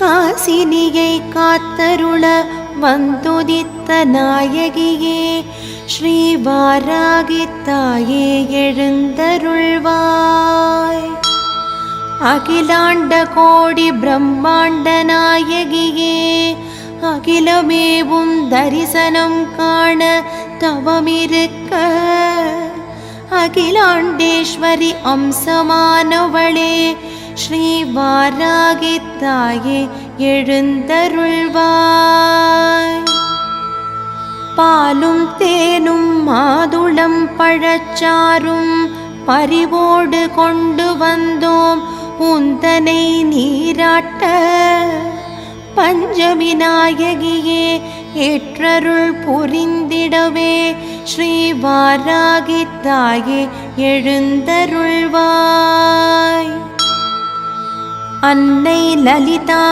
காசினியை காத்தருள வந்துதித்த நாயகியே ஸ்ரீ வாராகி தாயே எழுந்தருள்வாய். அகிலாண்ட கோடி பிரம்மாண்ட நாயகியே அகிலமேவும் தரிசனம் காண தவமிருக்க அகிலாண்டேஸ்வரி அம்சமானவளே ஸ்ரீ வாராகி தாயே எழுந்தருள்வாய். பாலும் தேனும் மாதுளம் பழச்சாரும் பரிவோடு கொண்டு வந்தோம் உந்தனை நீராட்ட. பஞ்சமி நாயகியே ஏற்றருள் புரிந்திடவே ஸ்ரீ வாராகி தாயே எழுந்தருள்வாய். அன்னை லலிதா